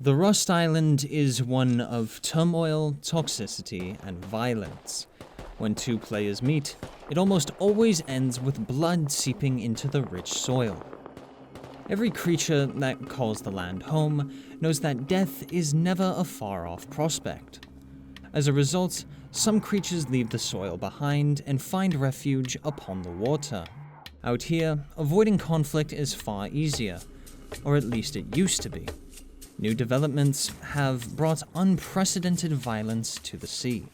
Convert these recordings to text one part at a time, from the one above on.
The Rust Island is one of turmoil, toxicity, and violence. When two players meet, it almost always ends with blood seeping into the rich soil. Every creature that calls the land home knows that death is never a far-off prospect. As a result, some creatures leave the soil behind and find refuge upon the water. Out here, avoiding conflict is far easier, or at least it used to be. New developments have brought unprecedented violence to the sea.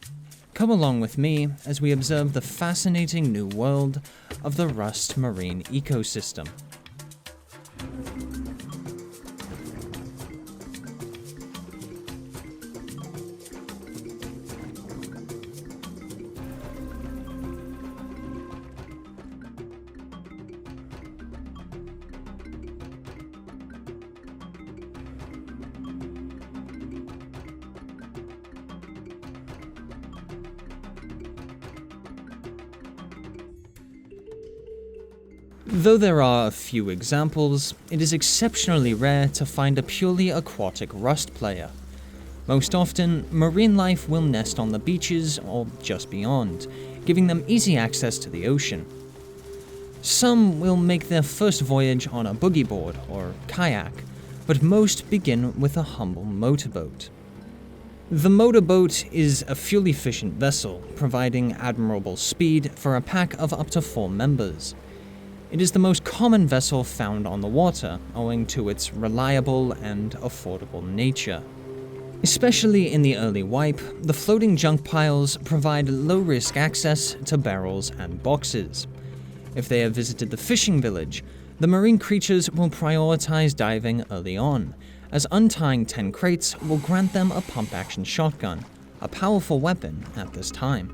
Come along with me as we observe the fascinating new world of the Rust marine ecosystem. Though there are a few examples, it is exceptionally rare to find a purely aquatic Rust player. Most often, marine life will nest on the beaches or just beyond, giving them easy access to the ocean. Some will make their first voyage on a boogie board or kayak, but most begin with a humble motorboat. The motorboat is a fuel-efficient vessel, providing admirable speed for a pack of up to 4 members. It is the most common vessel found on the water, owing to its reliable and affordable nature. Especially in the early wipe, the floating junk piles provide low-risk access to barrels and boxes. If they have visited the fishing village, the marine creatures will prioritize diving early on, as untying 10 crates will grant them a pump-action shotgun, a powerful weapon at this time.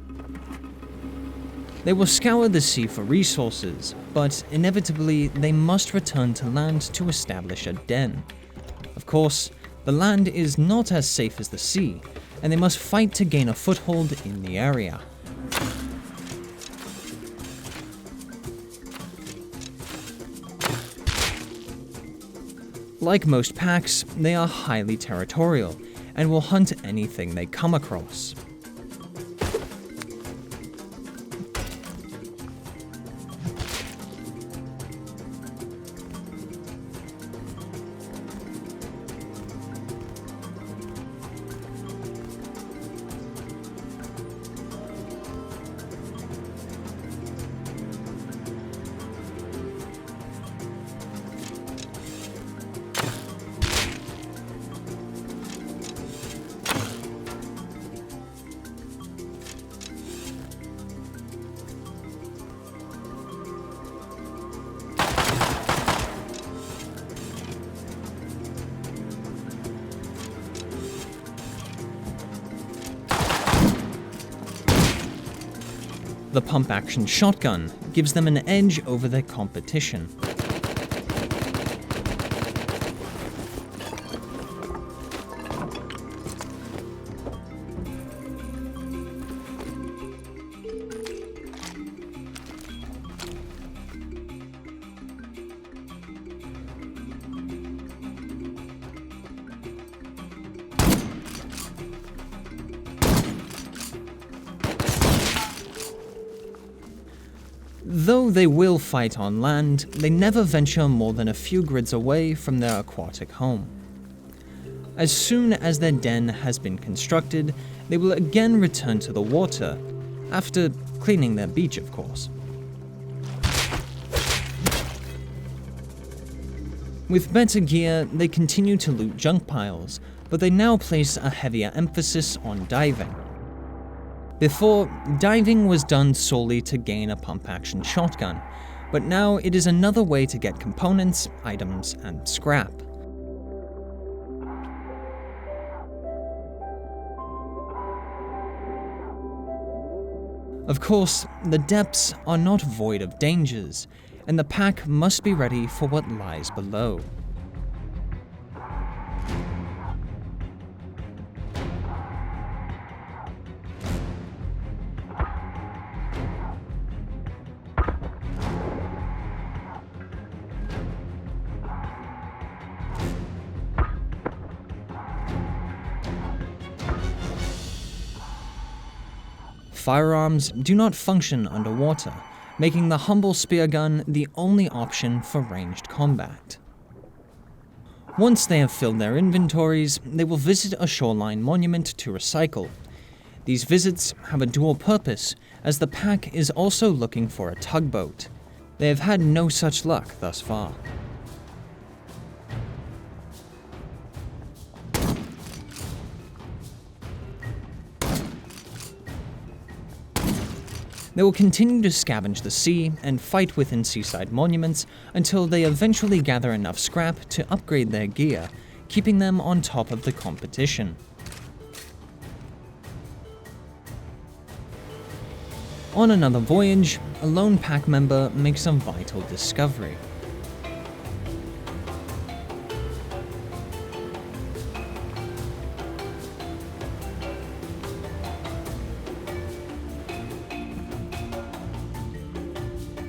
They will scour the sea for resources, but inevitably they must return to land to establish a den. Of course, the land is not as safe as the sea, and they must fight to gain a foothold in the area. Like most packs, they are highly territorial, and will hunt anything they come across. The pump-action shotgun gives them an edge over their competition. Though they will fight on land, they never venture more than a few grids away from their aquatic home. As soon as their den has been constructed, they will again return to the water, after cleaning their beach, of course. With better gear, they continue to loot junk piles, but they now place a heavier emphasis on diving. Before, diving was done solely to gain a pump-action shotgun, but now it is another way to get components, items, and scrap. Of course, the depths are not void of dangers, and the pack must be ready for what lies below. firearms do not function underwater, making the humble spear gun the only option for ranged combat. Once they have filled their inventories, they will visit a shoreline monument to recycle. These visits have a dual purpose, as the pack is also looking for a tugboat. They have had no such luck thus far. They will continue to scavenge the sea and fight within seaside monuments until they eventually gather enough scrap to upgrade their gear, keeping them on top of the competition. On another voyage, a lone pack member makes a vital discovery.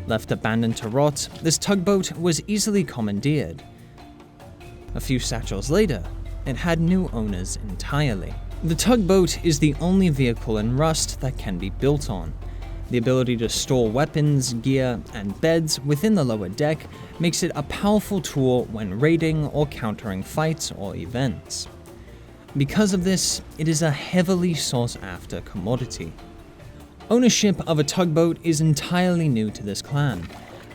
Left abandoned to rot, this tugboat was easily commandeered. A few satchels later, it had new owners entirely. The tugboat is the only vehicle in Rust that can be built on. The ability to store weapons, gear, and beds within the lower deck makes it a powerful tool when raiding or countering fights or events. Because of this, it is a heavily sought-after commodity. Ownership of a tugboat is entirely new to this clan.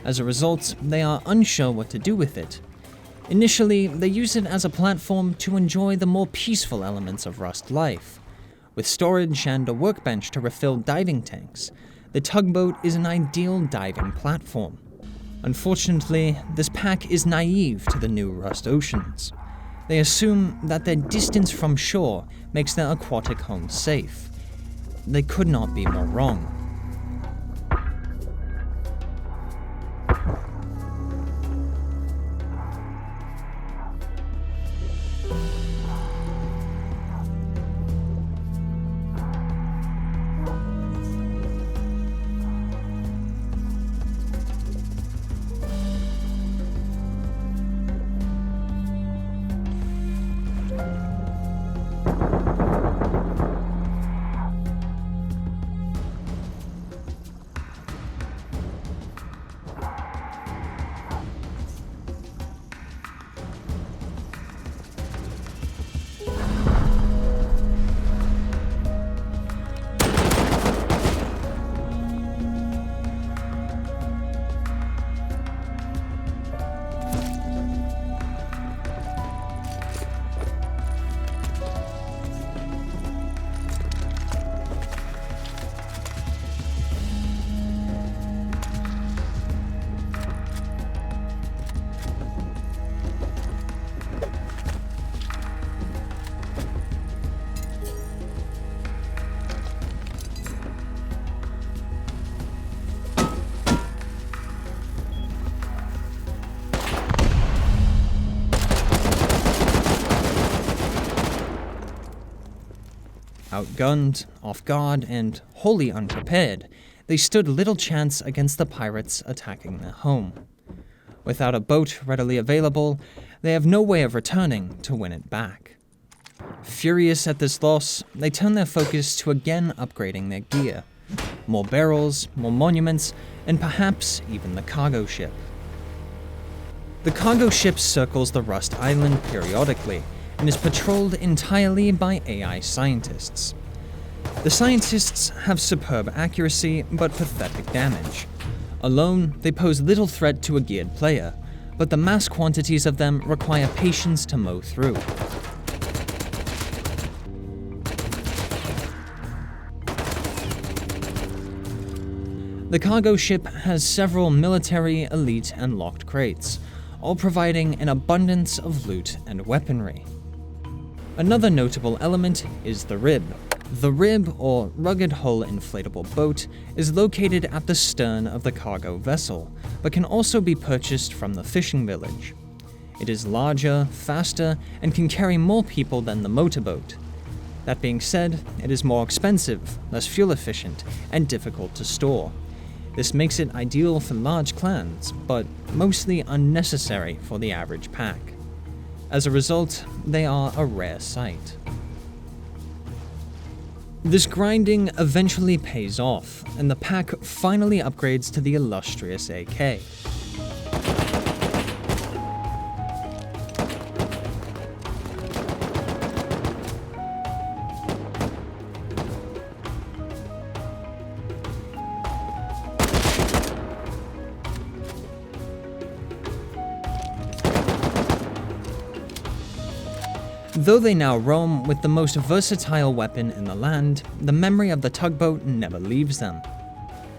As a result, they are unsure what to do with it. Initially, they use it as a platform to enjoy the more peaceful elements of Rust life. With storage and a workbench to refill diving tanks, the tugboat is an ideal diving platform. Unfortunately, this pack is naive to the new Rust oceans. They assume that their distance from shore makes their aquatic home safe. They could not be more wrong. Outgunned, off guard, and wholly unprepared, they stood little chance against the pirates attacking their home. Without a boat readily available, they have no way of returning to win it back. Furious at this loss, they turn their focus to again upgrading their gear. More barrels, more monuments, and perhaps even the cargo ship. The cargo ship circles the Rust Island periodically, and is patrolled entirely by AI scientists. The scientists have superb accuracy, but pathetic damage. Alone, they pose little threat to a geared player, but the mass quantities of them require patience to mow through. The cargo ship has several military, elite, and locked crates, all providing an abundance of loot and weaponry. Another notable element is the rib. The rib, or rugged hull inflatable boat, is located at the stern of the cargo vessel, but can also be purchased from the fishing village. It is larger, faster, and can carry more people than the motorboat. That being said, it is more expensive, less fuel efficient, and difficult to store. This makes it ideal for large clans, but mostly unnecessary for the average pack. As a result, they are a rare sight. This grinding eventually pays off, and the pack finally upgrades to the illustrious AK. Though they now roam with the most versatile weapon in the land, the memory of the tugboat never leaves them.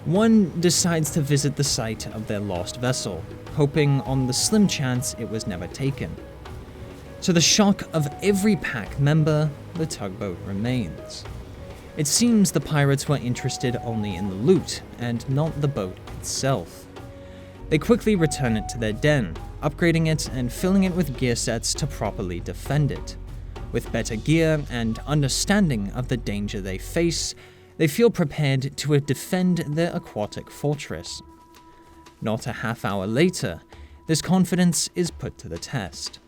One decides to visit the site of their lost vessel, hoping on the slim chance it was never taken. To the shock of every pack member, the tugboat remains. It seems the pirates were interested only in the loot, and not the boat itself. They quickly return it to their den, upgrading it and filling it with gear sets to properly defend it. With better gear and understanding of the danger they face, they feel prepared to defend their aquatic fortress. Not a half hour later, this confidence is put to the test.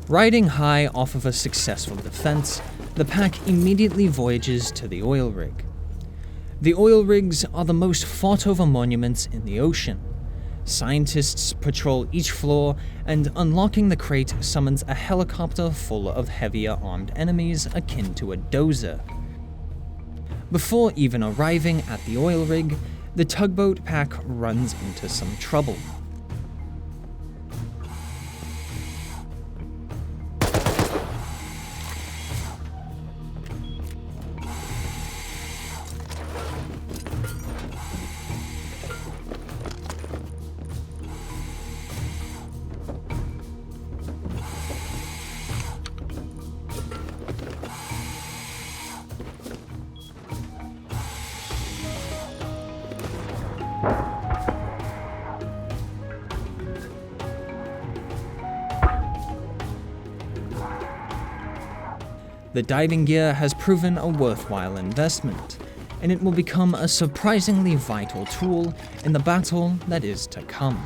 Riding high off of a successful defense, the pack immediately voyages to the oil rig. The oil rigs are the most fought-over monuments in the ocean. Scientists patrol each floor, and unlocking the crate summons a helicopter full of heavier armed enemies akin to a dozer. Before even arriving at the oil rig, the tugboat pack runs into some trouble. The diving gear has proven a worthwhile investment, and it will become a surprisingly vital tool in the battle that is to come.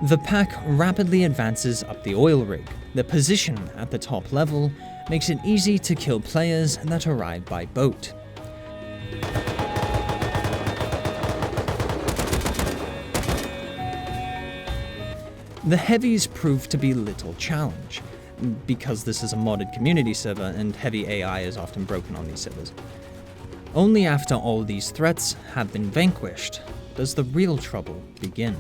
The pack rapidly advances up the oil rig. The position at the top level makes it easy to kill players that arrive by boat. The heavies prove to be little challenge, because this is a modded community server and heavy AI is often broken on these servers. Only after all these threats have been vanquished does the real trouble begin.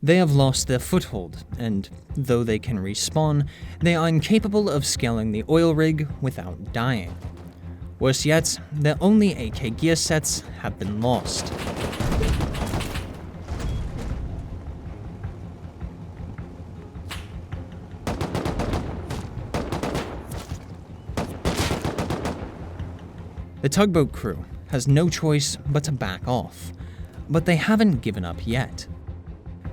They have lost their foothold, and though they can respawn, they are incapable of scaling the oil rig without dying. Worse yet, their only AK gear sets have been lost. The tugboat crew has no choice but to back off, but they haven't given up yet.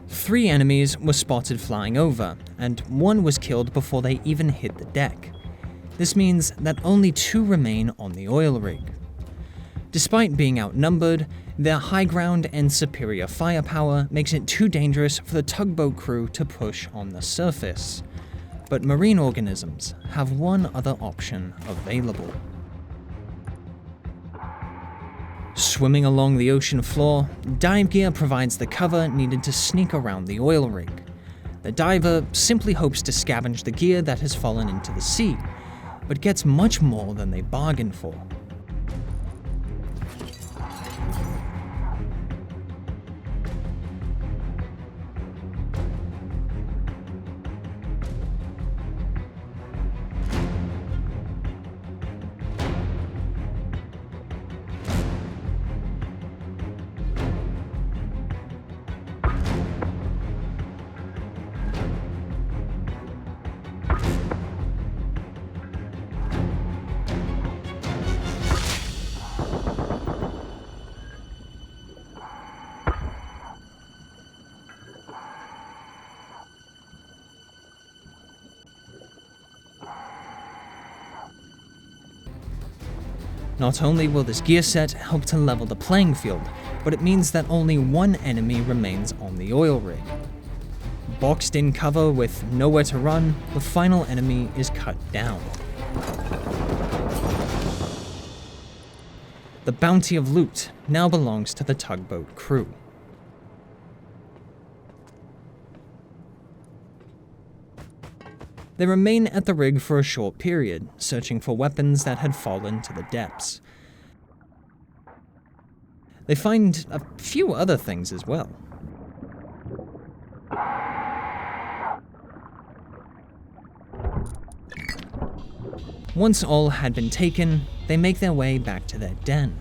3 enemies were spotted flying over, and 1 was killed before they even hit the deck. This means that only 2 remain on the oil rig. Despite being outnumbered, their high ground and superior firepower makes it too dangerous for the tugboat crew to push on the surface. But marine organisms have one other option available. Swimming along the ocean floor, dive gear provides the cover needed to sneak around the oil rig. The diver simply hopes to scavenge the gear that has fallen into the sea, but gets much more than they bargained for. Not only will this gear set help to level the playing field, but it means that only 1 enemy remains on the oil rig. Boxed in cover with nowhere to run, the final enemy is cut down. The bounty of loot now belongs to the tugboat crew. They remain at the rig for a short period, searching for weapons that had fallen to the depths. They find a few other things as well. Once all had been taken, they make their way back to their den,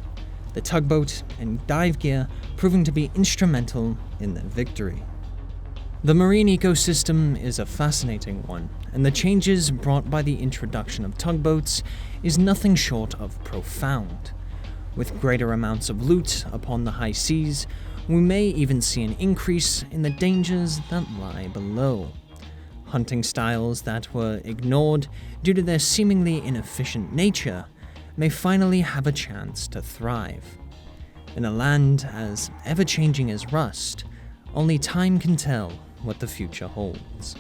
the tugboat and dive gear proving to be instrumental in their victory. The marine ecosystem is a fascinating one, and the changes brought by the introduction of tugboats is nothing short of profound. With greater amounts of loot upon the high seas, we may even see an increase in the dangers that lie below. Hunting styles that were ignored due to their seemingly inefficient nature may finally have a chance to thrive. In a land as ever-changing as rust, only time can tell what the future holds.